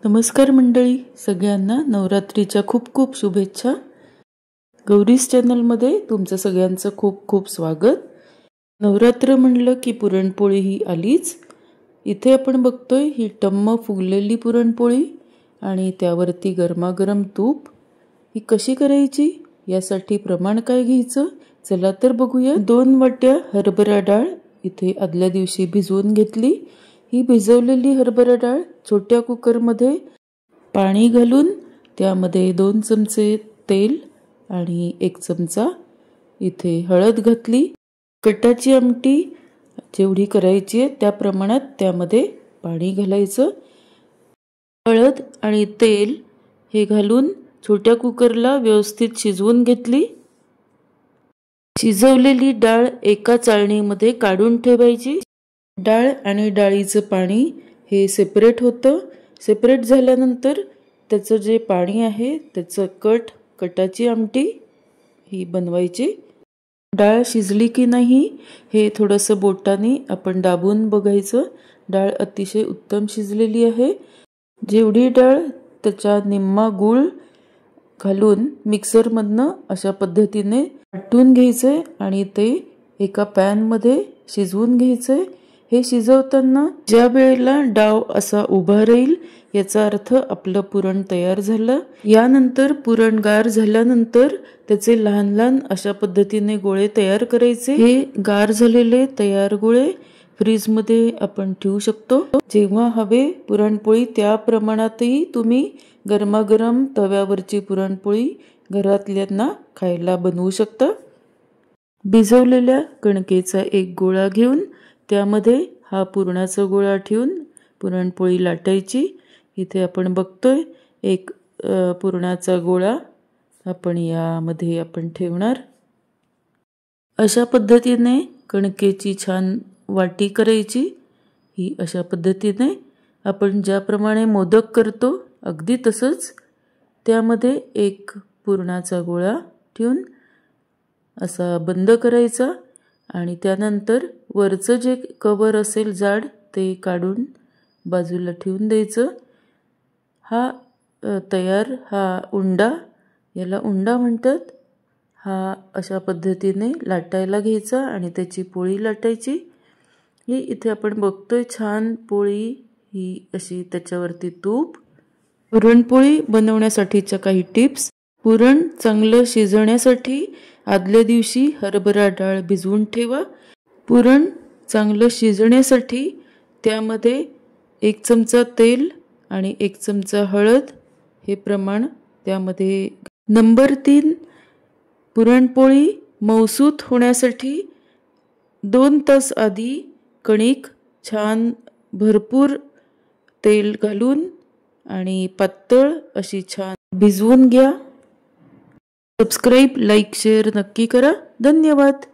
नमस्कार मंडळी, सगळ्यांना नवरात्रीच्या खूप खूप शुभेच्छा। गौरीज चॅनलमध्ये तुमचं सगळ्यांचं खूप खूप स्वागत। नवरात्र म्हणलं की पुरणपोळी ही आलीच। इथे आपण बघतोय ही टम्म फुगलेली पुरणपोळी आणि त्यावरती गरमागरम तूप। ही कशी करायची, यासाठी प्रमाण काय घ्यायचं, चला तर बघूया। 2 वाट्या हरभरा डाळ इथे आदल्या दिवशी भिजवून घेतली। ही भिजवलेली हरभरा डाळ छोट्या कुकरमध्ये पाणी घालून त्यामध्ये 2 चमचे तेल आणि 1 चमचा इथे हळद घातली। कटाची आमटी जेवढी करायची आहे त्या प्रमाणात त्यामध्ये पाणी घालायचं। हळद आणि तेल हे घालून छोट्या कुकरला व्यवस्थित शिजवून घेतली। शिजवलेली डाळ एका चाळणीमध्ये काढून ठेवायची। डाळ आणि डाळीचं पाणी हे सेपरेट होतं। सेपरेट झाल्यानंतर त्याचं जे पाणी आहे त्याचं कटाची आमटी ही बनवायची। डाळ शिजली की नाही हे थोडंसं बोटाने आपण दाबून बघायचं। डाळ अतिशय उत्तम शिजलेली आहे। जेवढी डाळ त्याच्या निम्मा गूळ घालून मिक्सरमधनं अशा पद्धतीने वाटून घ्यायचे आणि ते एका पॅनमध्ये शिजवून घ्यायचे। हे शिजवताना ज्या वेळेला डाव असा उभा राहील याचा अर्थ आपलं पुरण तयार झालं। यानंतर पुरण गार झाल्यानंतर त्याचे लहान लहान अशा पद्धतीने गोळे तयार करायचे। हे गार झालेले तयार गोळे फ्रीजमध्ये आपण ठेवू शकतो। जेव्हा हवे पुरणपोळी त्या प्रमाणातही तुम्ही गरमागरम तव्यावरची पुरणपोळी घरातल्यांना खायला बनवू शकता। भिजवलेल्या कणकेचा एक गोळा घेऊन त्यामध्ये हा पुरणाचा गोळा ठेवून पुरणपोळी लाटायची। इथे आपण बघतोय एक पुरणाचा गोळा आपण यामध्ये ठेवणार। अशा पद्धतीने कणकेची छान वाटी करायची। ही अशा पद्धतीने आपण ज्याप्रमाणे मोदक करतो अगदी तसंच त्यामध्ये एक पुरणाचा गोळा ठेवून असा बंद करायचा आणि त्यानंतर वरचं जे कवर असेल जाड ते काढून बाजूला ठेवून द्यायचं। हा उंडा, याला उंडा म्हणतात। हा अशा पद्धतीने लाटायला घ्यायचा आणि त्याची पोळी लाटायची। ही इथे आपण बघतोय छान पोळी ही अशी त्याच्यावरती तूप। पुरणपोळी बनवण्यासाठीच्या काही टिप्स। पुरण चांगलं शिजण्यासाठी आदल्या दिवशी हरभरा डाळ भिजवून ठेवा। पुरण चांगलं शिजण्यासाठी त्यामध्ये 1 चमचा तेल आणि 1 चमचा हळद हे प्रमाण त्यामध्ये। नंबर 3, पुरणपोळी मऊसूत होण्यासाठी 2 तास आधी कणिक छान भरपूर तेल घालून आणि पातळ अशी छान भिजवून घ्या। सबस्क्राईब, लाईक, शेअर नक्की करा। धन्यवाद।